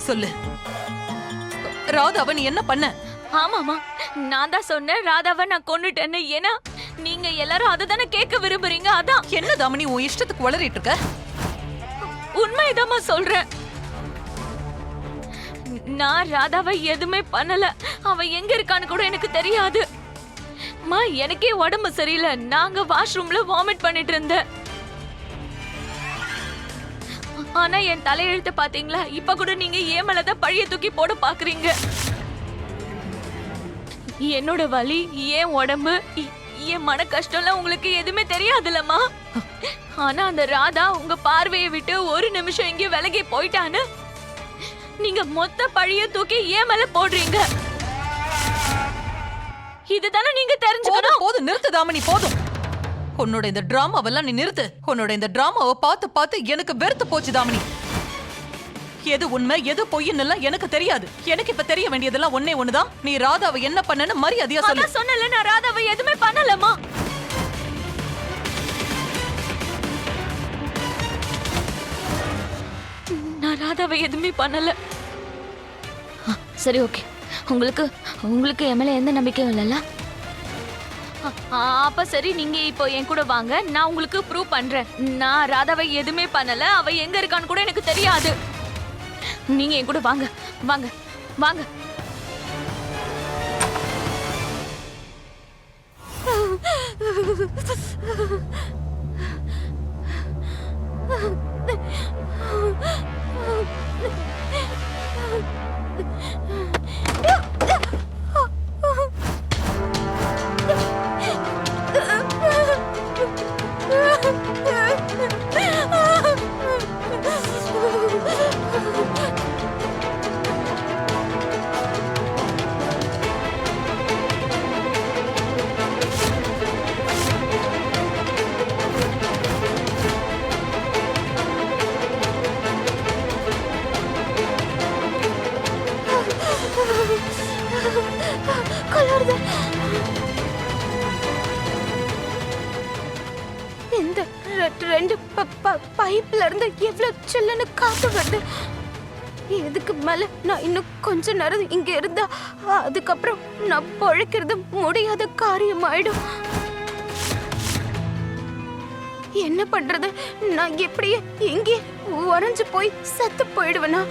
சொல்லு, ராதாவை நீ என்ன பண்ண? ஆமாமா, நான் தான் சொன்னேன் ராதாவை நான் கொன்னுட்டேன்னு. ஏன்னா நீங்க எல்லாரும் அததானே கேட்க விரும்புறீங்க. அதான். என்ன தாமினி உன் இஷ்டத்துக்கு வளரிட்டு இருக்க? உண்மைதாம்மா சொல்றேன். நான் ராதாவை எதுவுமே பண்ணல. அவ எங்க இருக்கான்னு கூட எனக்கு தெரியாது. மா, எனக்கே உடம்பு சரியில்லை. நாங்க வாஷ்ரூம்ல வாமிட் பண்ணிட்டு இருந்தேன். ஆனா என் தலையெழுத்து பாத்தீங்களா? இப்ப கூட நீங்க ஏன் மேலதான் பழிய தூக்கி போட பாக்குறீங்க. என்னோட வலி, ஏன் உடம்பு, என் மன கஷ்டம்லாம் உங்களுக்கு எதுவுமே தெரியாதுல்லம்மா. ஆனா அந்த ராதா உங்க பார்வையை விட்டு ஒரு நிமிஷம் இங்கே விலகி போயிட்டான்னு நீங்க மொத்த பழிய தூக்கி ஏன் மேல போடுறீங்க. இதுதானே நீங்க தெரிஞ்சுக்கணும். போதும், நிறுத்து தாமினி, போதும். உன்னோட இந்த டிராமாவெல்லாம் நீ நிறுத்து. உன்னோட இந்த டிராமாவை பார்த்து பார்த்து எனக்கு வெறுத்து போச்சு தாமினி. எது உண்மை எது பொய்ன்னு எனக்கு தெரியாது. எனக்கு இப்ப தெரிய வேண்டியதெல்லாம் ஒன்னே ஒண்ணுதான். நீ ராதாவை என்ன பண்ணன்னு மரியாதையா சொல்லு. சொன்னல, நான் ராதாவை எதுவுமே பண்ணலமா. நான் ராதாவை எதுவுமே பண்ணல. சரி, ஓகே. உங்களுக்கு என் மேல எந்த நம்பிக்கையும் இல்லைல்ல? அப்ப சரி, நீங்க இப்போ என் கூட வாங்க. நான் உங்களுக்கு ப்ரூவ் பண்றேன். நான் ராதாவை எதுவுமே பண்ணல. அவ எங்க இருக்கான்னு கூட எனக்கு தெரியாது. நீங்க என் கூட வாங்க, வாங்க, வாங்க. இந்த ரெண்டு பைப்ல இருந்து எவ்வளவு சில்லுன்னு காத்து வருது. இதுக்கு மேல நான் இன்னும் கொஞ்ச நேரம் இங்க இருந்தா அதுக்கப்புறம் நான் பொழைக்கிறது முடியாத காரியம் ஆயிடும். என்ன பண்றது? நான் எப்படியே இங்கே உறைஞ்சு போய் செத்து போயிடுவேனா?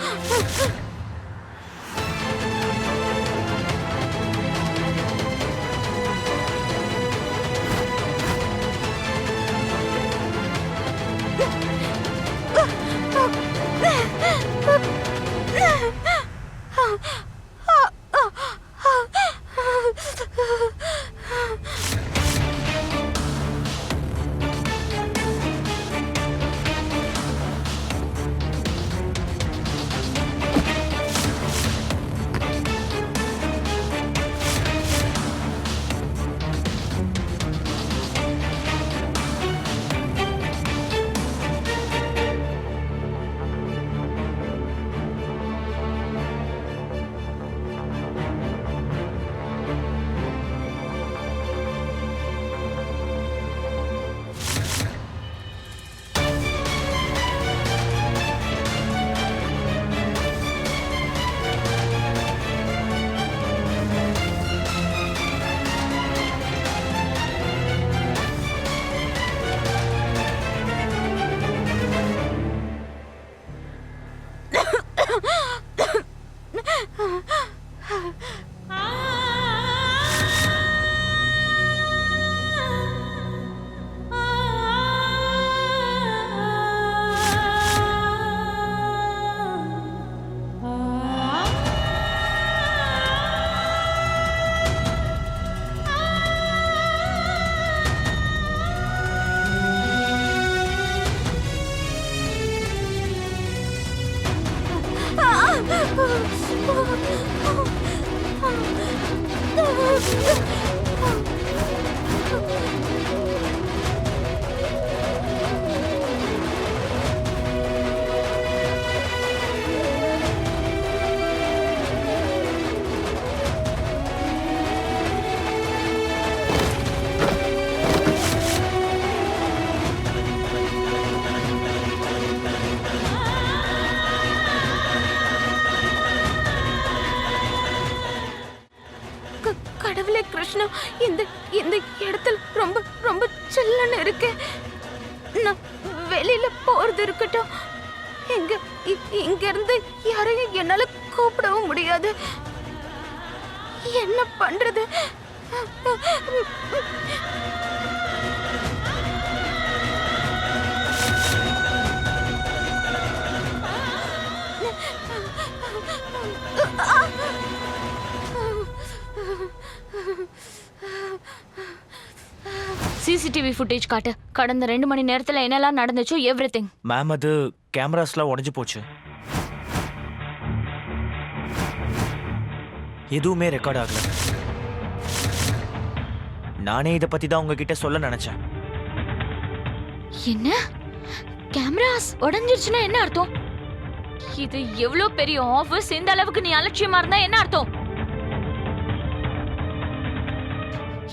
உஷ்ணம் இந்த இந்த இடத்துல ரொம்ப ரொம்ப சில்லுன்னு இருக்கு. நான் வெளியில போறது இருக்கட்டும், இங்க இருந்து யாரையும் என்னால கூப்பிடவும் முடியாது. என்ன பண்றது? சிசிடிவி ஃபுட்டேஜ் காட்டு. கடந்த 2 மணி நேரத்துல என்னெல்லாம் நடந்துச்சோ எவ்ரிதிங். மேம், அது கேமராஸ்லாம் உடைஞ்சு போச்சு. எதுவுமே ரெக்கார்ட் ஆகல. நானே இதை பத்தி தான் உங்ககிட்ட சொல்ல நினைச்சேன். என்ன? கேமராஸ் உடைஞ்சிருச்சுன்னா என்ன அர்த்தம்? இது எவ்வளவு பெரிய ஆபீஸ், இந்த அளவுக்கு நீ அலட்சியமா இருந்தா என்ன அர்த்தம்?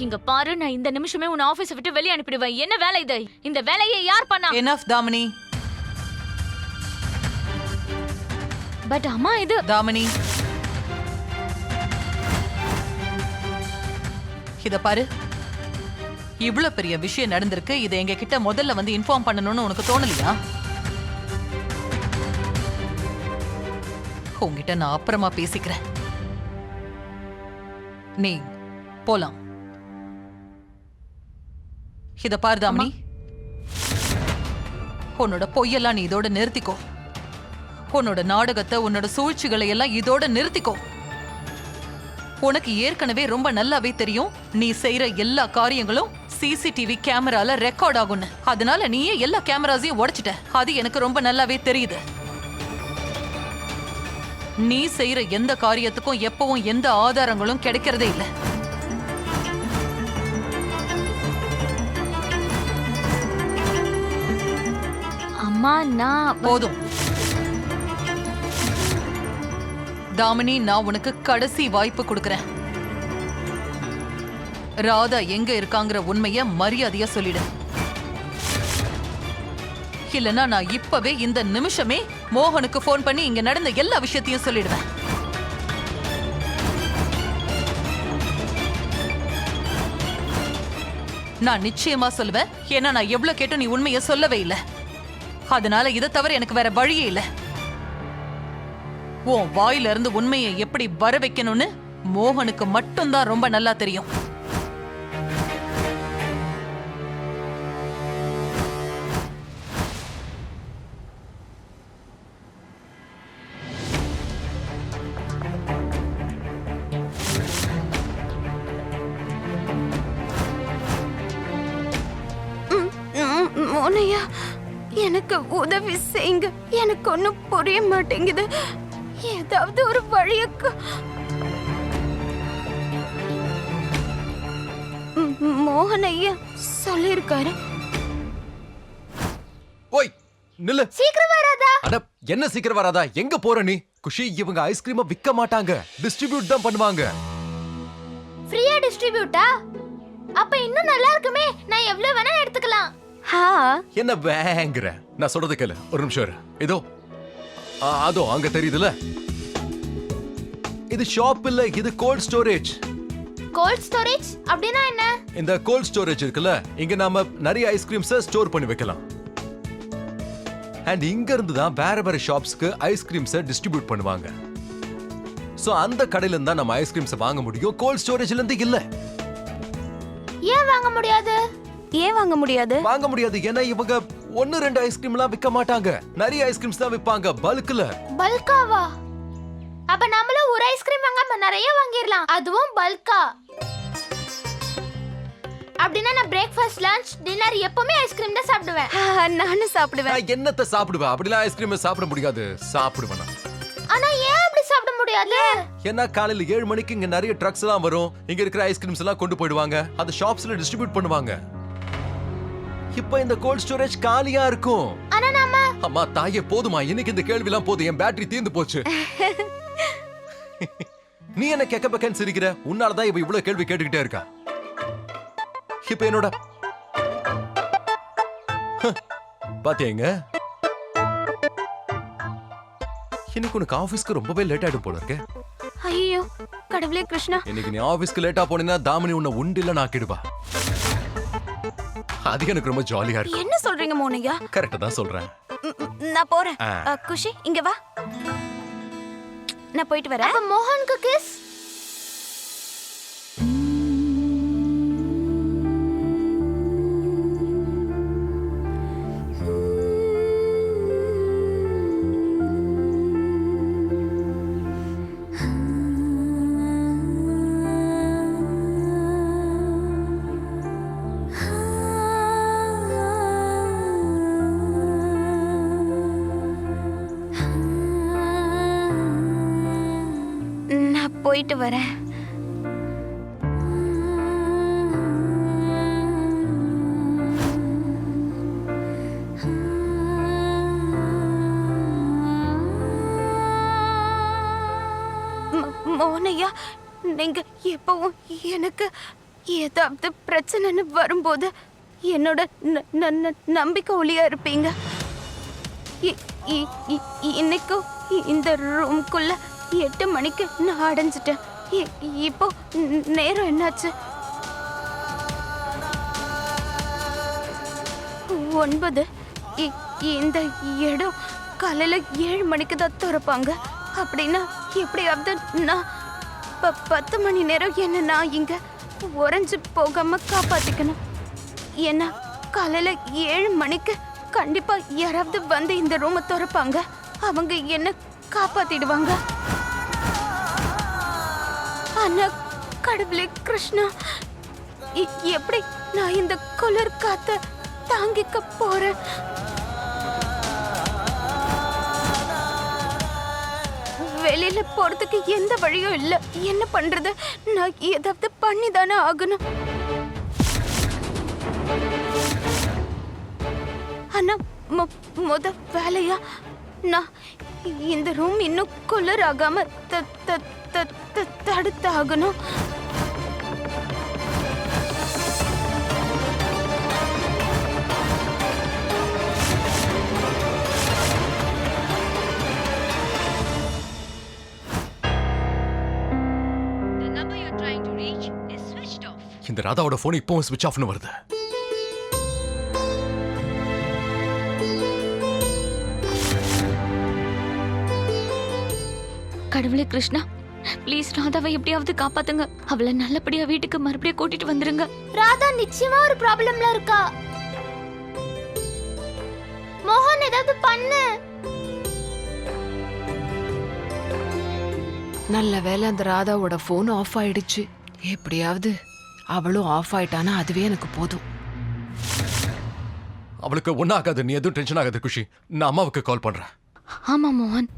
இங்க பாரு, நான் இந்த நிமிஷமே உன் ஆபீஸை விட்டு வெளியே அனுப்பிடுவேன். என்ன வேலை இது? இந்த வேலையை யார் பண்ணா? எனஃப் தாமினி. பட் அம்மா, இது தாமினி, இத பாரு, இவ்வளவு பெரிய விஷயம் நடந்திருக்கு. இதை எங்க கிட்ட முதல்ல வந்து இன்ஃபார்ம் பண்ணணும்னு உனக்கு தோணலையா? உங்ககிட்ட நான் அப்புறமா பேசிக்கிறேன். நீ போலாம். இத பாரு தாமினி, உன்னோட பொய்யெல்லாம் நீ இதோட நிறுத்திக்கோ. உன்னோட நாடகத்தை, உன்னோட சூழ்ச்சிகளை எல்லாம் இதோட நிறுத்திக்கோ. உனக்கு ஏற்கனவே ரொம்ப நல்லாவே தெரியும் நீ செய்யற எல்லா காரியங்களும் சிசிடிவி கேமரால ரெக்கார்ட் ஆகும்னு. அதனால நீயே எல்லா கேமராஸையும் உடைச்சிட்ட. அது எனக்கு ரொம்ப நல்லாவே தெரியுது. நீ செய்யற எந்த காரியத்துக்கும் எப்பவும் எந்த ஆதாரங்களும் கிடைக்கிறதே இல்லை. அம்மா, நான் போதும் தாமினி, நான் உனக்கு கடைசி வாய்ப்பு கொடுக்கறேன். ராதா எங்க இருக்காங்கிற உண்மைய மரியாதையா சொல்லிடு. இல்லனா நான் இப்பவே இந்த நிமிஷமே மோகனுக்கு போன் பண்ணி இங்க நடந்த எல்லா விஷயத்தையும் சொல்லிடுவேன். நான் நிச்சயமா சொல்லுவேன். ஏன்னா நான் எவ்வளவு கேட்டும் நீ உண்மைய சொல்லவே இல்லை. அதனால இதை தவிர எனக்கு வேற வழியே இல்லை. உன் வாயில இருந்து உண்மையை எப்படி வர வைக்கணும்னு மோகனுக்கு மட்டும்தான் ரொம்ப நல்லா தெரியும். மோனையா, எனக்கு உதவி செய்யுங்க. எனக்கு ஒன்னும் புரிய மாட்டேங்குது. ஏதாவது ஒரு வழியக்கு. மோகன் ஐயா சொல்லிருக்காரு. ஓய் நில்லு. சீக்கிரம் வராதா? அட என்ன சீக்கிரம் வராதா? எங்க போற நீ? குஷி, இவங்க ஐஸ்கிரீமை விக்க மாட்டாங்க, டிஸ்ட்ரிபியூட் தான் பண்ணுவாங்க. ஃப்ரீயா டிஸ்ட்ரிபியூட்டா? அப்ப இன்னும் நல்லா இருக்குமே. நான் எவ்வளவு வேணா எடுத்துக்கலாம். என்ன வேங்கற? நான் சொல்றது கேளு, ஒரு நிமிஷம் இரு. இதோ அதோ அங்க தெரியுதுல, இது ஷாப் இல்ல, இது கோல்ட் ஸ்டோரேஜ். கோல்ட் ஸ்டோரேஜ் அப்படினா என்ன? இந்த கோல்ட் ஸ்டோரேஜ் இருக்குல்ல, இங்க நாம நிறைய ஐஸ்கிரீம்ஸ் ஸ்டோர் பண்ணி வைக்கலாம். அண்ட் இங்க இருந்து தான் வேற வேற ஷாப்ஸ்க்கு ஐஸ்கிரீம்ஸ் டிஸ்ட்ரிபியூட் பண்ணுவாங்க. சோ அந்த கடையில இருந்தா நம்ம ஐஸ்கிரீம்ஸ் வாங்க முடியும், கோல்ட் ஸ்டோரேஜ்ல இருந்து இல்ல. ஏன் வாங்க முடியாது? ஏன் வாங்க முடியாது? வாங்க முடியாது ஏன்னா இவங்க 1-2 ஐஸ்கிரீம்லாம் விக்க மாட்டாங்க, நிறைய ஐஸ்கிரீம்ஸ் தான் விப்பாங்க, பல்க்ல. பல்காவா? அப்ப நாமளும் ஒரு ஐஸ்கிரீம் வாங்காம நிறைய வாங்கிரலாம், அதுவும் பல்கா. அப்படினா நான் பிரேக்ஃபாஸ்ட், லஞ்ச், டின்னர் எப்பவுமே ஐஸ்கிரீம் தான் சாப்பிடுவேன். நானும் சாப்பிடுவேன். நான் என்னத்த சாப்பிடுவேன்? அப்படிலாம் ஐஸ்கிரீம் சாப்பிட முடியாது. சாப்பிடுவேன். ஆனா ஏன் அப்படி சாப்பிட முடியாது? ஏன்னா காலையில 7 மணிக்கு இங்க நிறைய ட்ரக்ஸ் எல்லாம் வரும், இங்க இருக்கிற ஐஸ்கிரீம்ஸ் எல்லாம் கொண்டு போயிடுவாங்க, அது ஷாப்ஸ்ல டிஸ்ட்ரிபியூட் பண்ணுவாங்க. இப்போ இந்த கோல்ட் ஸ்டோரேஜ் காலியா இருக்கும். ஆனா நாம அம்மா தாயே, போதுமா, இன்னைக்கு இந்த கேள்வி எல்லாம் போதும், என் பேட்டரி தீர்ந்து போச்சு. நீ என்ன கேட்க பக்கன்னு சிரிக்கிற? உன்னாலதான் இவ இவ்வளவு கேள்வி கேட்டுக்கிட்டே இருக்கா. இப்ப என்னோட பாத்தீங்க, இன்னைக்கு உனக்கு ஆபீஸ்க்கு ரொம்பவே லேட் ஆயிடும் போல இருக்கே. ஐயோ, கடவுளே கிருஷ்ணா. இன்னைக்கு நீ ஆபீஸ்க்கு லேட்டா போனீன்னா தாமினி உன்னை உண்டில நாக்கிடுவா. அது எனக்கு ரொம்ப ஜாலியா இருக்கு. என்ன சொல்றீங்க மோனையா? கரெக்டா தான் சொல்றேன். நான் போறேன். குஷி இங்க வா. நான் போயிட்டு வரேன். மோகனுக்கு கிஸ். நான் போயிட்டு வரேன். மோனையா, நீங்க எப்பவும் எனக்கு ஏதாவது பிரச்சனைன்னு வரும்போது என்னோட நம்பிக்கை ஒளியா இருப்பீங்க. இன்னைக்கும் இந்த ரூம்குள்ள 8 மணிக்கு நான் அடைஞ்சிட்டேன். இப்போ நேரம் என்னாச்சு? 9. இந்த இடம் காலையில 7 மணிக்கு தான் திறப்பாங்க. அப்படின்னா எப்படியாவது நான் 10 மணி நேரம் என்ன நான் இங்க உறைஞ்சு போகாம காப்பாத்திக்கணும். ஏன்னா காலையில 7 மணிக்கு கண்டிப்பா யாராவது வந்து இந்த ரூமை திறப்பாங்க. அவங்க என்ன காப்பாத்திடுவாங்க. ஆனா கடவுளே கிருஷ்ணா, எப்படி நான் இந்த குளிர் காத்த தாங்கிக்க போறேன்? வெளியில போறதுக்கு எந்த வழியும் இல்ல. என்ன பண்றது? நான் ஏதாவது பண்ணிதானே ஆகணும். ஆனா முத வேலையா நான் இந்த ரூம் இன்னும் குளிர் ஆகாம தடுத்தாகணும். இந்த ராதாவோட போன் இப்பவும் ஸ்விட்ச் ஆஃப்னு வருது. கடவுளே கிருஷ்ணா, ப்ளீஸ் ராதாவை எப்படியாவது காப்பாத்துங்க. அவளை நல்லபடியா வீட்டுக்கு மறுபடியும் கூட்டிட்டு வந்துருங்க. ராதா நிச்சயமா ஒரு ப்ராப்ளம்ல இருக்கா. மோகன் ஏதாவது பண்ணு. நல்ல வேளை அந்த ராதாவோட போன் ஆஃப் ஆயிடுச்சு. எப்படியாவது அவளும் ஆஃப் ஆயிட்டானா அதுவே எனக்கு போதும். அவளுக்கு ஒன்னும் ஆகாது, நீ எதுவும் டென்ஷன் ஆகாது குஷி. நான் அம்மாவுக்கு கால் பண்றேன். ஆமா மோகன்.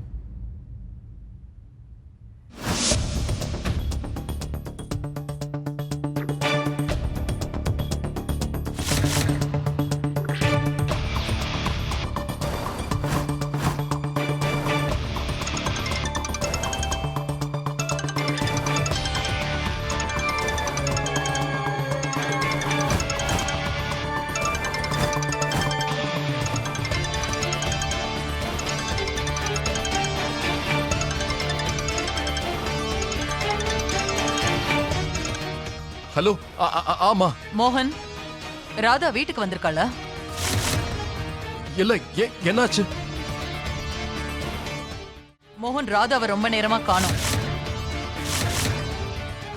ஹலோ. ஆமா மோகன், ராதா வீட்டுக்கு வந்திருக்காளா? இல்ல, என்னாச்சு? மோகன், ராதாவை ரொம்ப நேரமா காணோம்.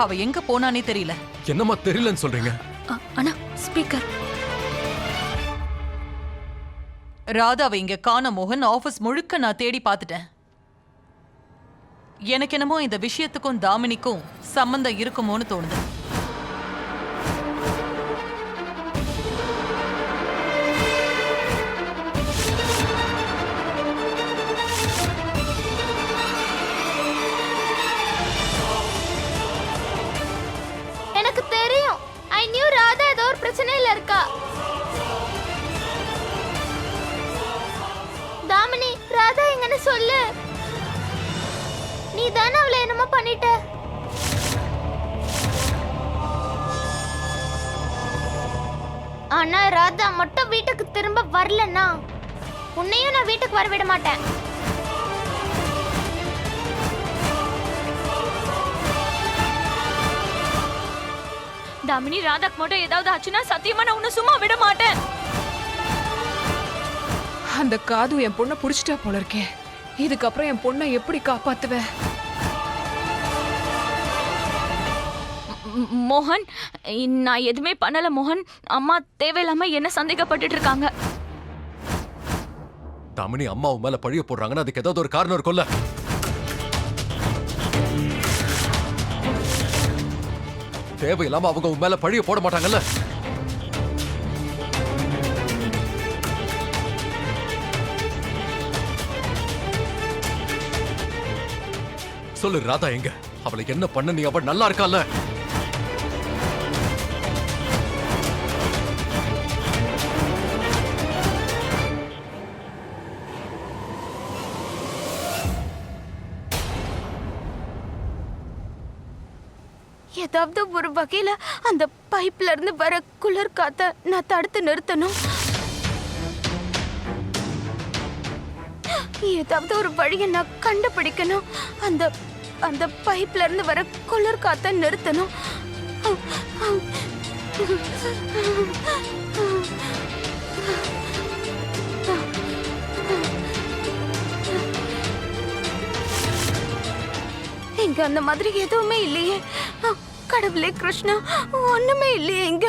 அவ எங்க போனானே தெரியல. என்னம்மா தெரியலன்னு சொல்றீங்க? அண்ணா ஸ்பீக்கர். ராதாவை இங்க காண மோகன். ஆபீஸ் முழுக்க நான் தேடி பார்த்துட்டேன். எனக்கு என்னமோ இந்த விஷயத்துக்கும் தாமினிக்கும் சம்பந்தம் இருக்குமோன்னு தோணுது. எனக்கு தெரியும். ஐ நியூ ராதா ஏதோ ஒரு பிரச்சனையில இருக்கா. தாமினி, ராதா எங்கன்னு சொல்லு. நீ தானே அவளை என்னமோ பண்ணிட்ட. ஆனா ராதா மட்டும் வீட்டுக்கு திரும்ப வரலன்னா உன்னையும் நான் வீட்டுக்கு வர விட மாட்டேன். தாமினி ராதாக்கு மட்டும் ஏதாவது ஆச்சுன்னா சத்தியமா நான் உன்னை சும்மா விட மாட்டேன். அந்த காது என் பொண்ணை புடிச்சிட்டா போல இருக்கே. இதுக்கப்புறம் என் பொண்ணை எப்படி காப்பாத்துவ? மோகன், நான் எதுவுமே பண்ணல மோகன். அம்மா தேவையில்லாம என்ன சந்தேகப்பட்டுட்டு இருக்காங்க. தாமினி அம்மாவும் மேல பழிய போடுறாங்கன்னா அதுக்கு ஏதாவது ஒரு காரணம் இருக்கும்ல. தேவையில்லாம அவங்க உன் மேல பழிய போட மாட்டாங்கல்ல. சொல்லு ராதா எங்க? அவளை என்ன பண்ண நீ? அவள் நல்லா இருக்கால? ஏதாவது ஒரு வகையில அந்த பைப்ல இருந்து வர குளிர் காத்த நான் தடுத்து நிறுத்தணும். ஏதாவது ஒரு வழியை நான் கண்டுபிடிக்கணும். அந்த அந்த பைப்ல இருந்து வர குளிர் காத்த நிறுத்தணும். இங்க அந்த மாதிரி எதுவுமே இல்லையே. கடவுளே கிருஷ்ணா, ஒண்ணுமே இல்லையே இங்க.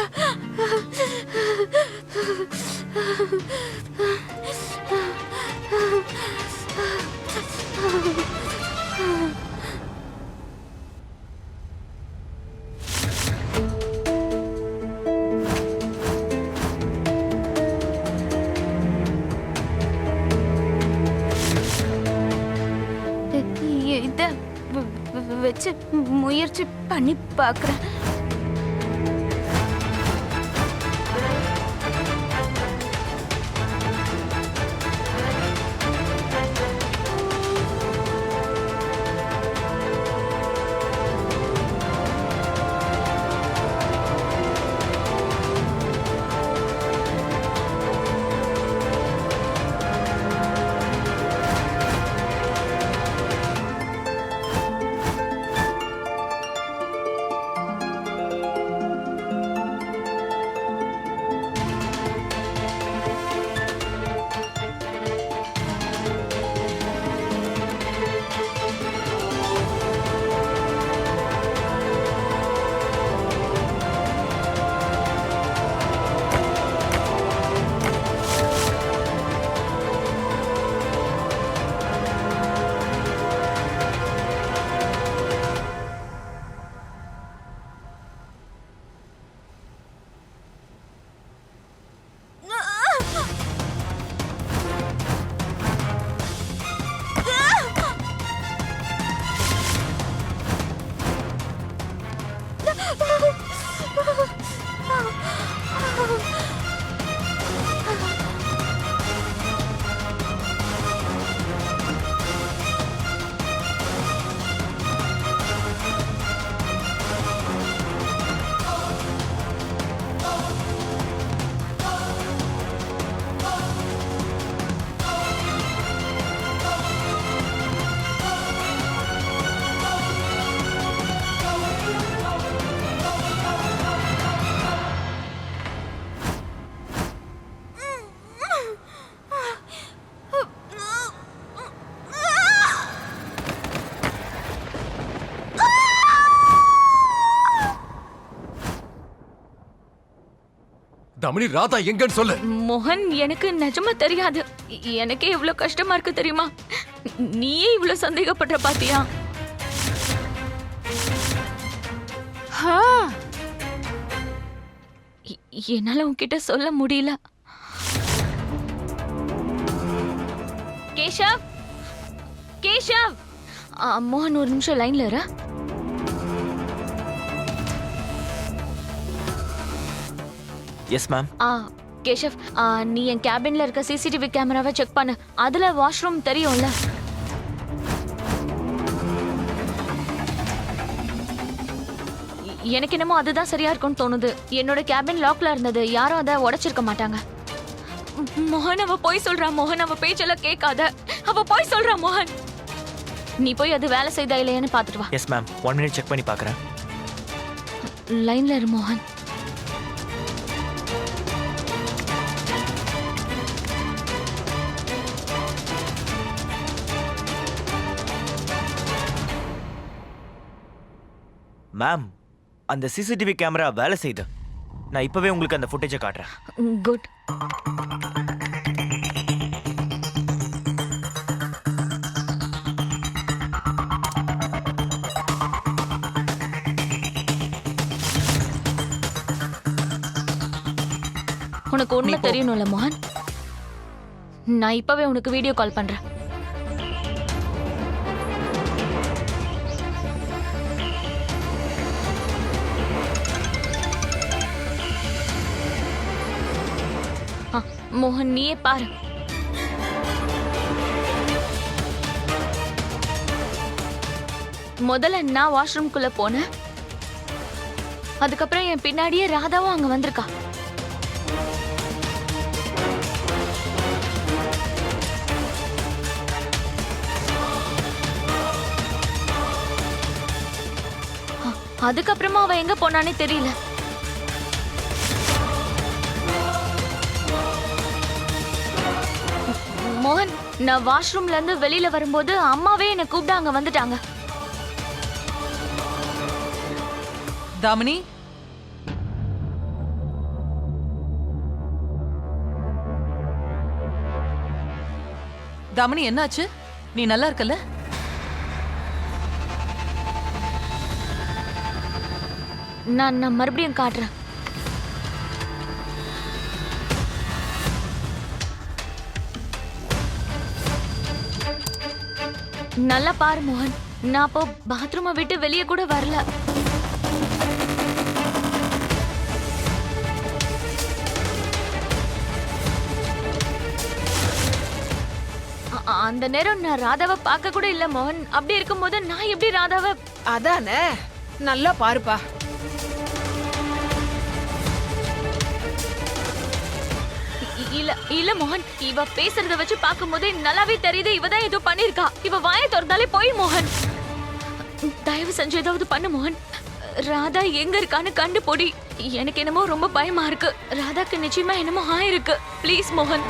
இத வச்சு முயற்சி பண்ணி பார்க்கறேன். தாமினி ராதா எங்கன்னு சொல்லு. மோகன், எனக்கு நிஜமா தெரியாது. எனக்கே இவ்வளவு கஷ்டமா இருக்கு தெரியுமா? நீயே இவ்வளவு சந்தேகப்படுற பாத்தியா? என்னால உன்கிட்ட சொல்ல முடியல. கேஷவ், கேஷவ். மோகன் ஒரு நிமிஷம் லைன்ல இரு. Yes ma'am. கேஷவ், நீ என் கேபின்ல இருக்க சிசிடிவி கேமராவை செக் பண்ணு. அதுல வாஷ்ரூம் தெரியும்ல? எனக்கு என்னமோ அதுதான் சரியா இருக்கும்னு தோணுது. என்னோட கேபின் லாக்ல இருந்தது. யாரும் அதை உடைச்சிருக்க மாட்டாங்க. மோகன், அவ போய் சொல்றா. மோகன், அவ பேச்செல்லாம் கேட்காத. அவ போய் சொல்றா. மோகன், நீ போய் அது வேலை செய்தா இல்லையான்னு பாத்துட்டு வா. Yes ma'am. 1 minute செக் பண்ணி பார்க்கறேன். லைன்ல இரு மோகன். மேம், அந்த சிசிடிவி கேமரா வேலை செய்யுது. நான் இப்பவே உங்களுக்கு அந்த ஃபுட்டேஜை காட்டுறேன். குட். உனக்கு உண்மை தெரியணும்ல மோகன். நான் இப்பவே உனக்கு வீடியோ கால் பண்றேன். மோகன் நீயே பாரு. முதல்ல நான் வாஷ்ரூம்குள்ள போனேன். அதுக்கப்புறம் என் பின்னாடியே ராதாவும் அங்க வந்திருக்கா. அதுக்கப்புறமா அவ எங்க போனானே தெரியல. மோகன், நான் வாஷ்ரூம்ல இருந்து வெளியில வரும்போது அம்மாவே என்னை கூப்பிட்டு அங்க வந்துட்டாங்க. தாமினி, தாமினி என்னாச்சு? நீ நல்லா இருக்கல? நான் மறுபடியும் காட்டுறேன். நல்லா பாரு மோகன், நான் அப்போ பாத்ரூமை விட்டு வெளியே கூட வரல. அந்த நேரம் நான் ராதாவை பார்க்க கூட இல்ல மோகன். அப்படி இருக்கும்போது நான் எப்படி ராதாவை? அதானே, நல்லா பாருப்பா. இல்ல இல்ல மோகன், இவ பேசுறத வச்சு பார்க்கும்போதே நல்லாவே தெரியுது இவதான் ஏதோ பண்ணிருக்கா. இவ வாயை திறந்தாலே போய் மோகன். தயவு செஞ்சு ஏதாவது பண்ணு மோகன். ராதா எங்க இருக்கான்னு கண்டுபிடி. எனக்கு என்னமோ ரொம்ப பயமா இருக்கு. ராதாக்கு நிச்சயமா என்னமோ ஆயிருக்கு. ப்ளீஸ் மோகன்.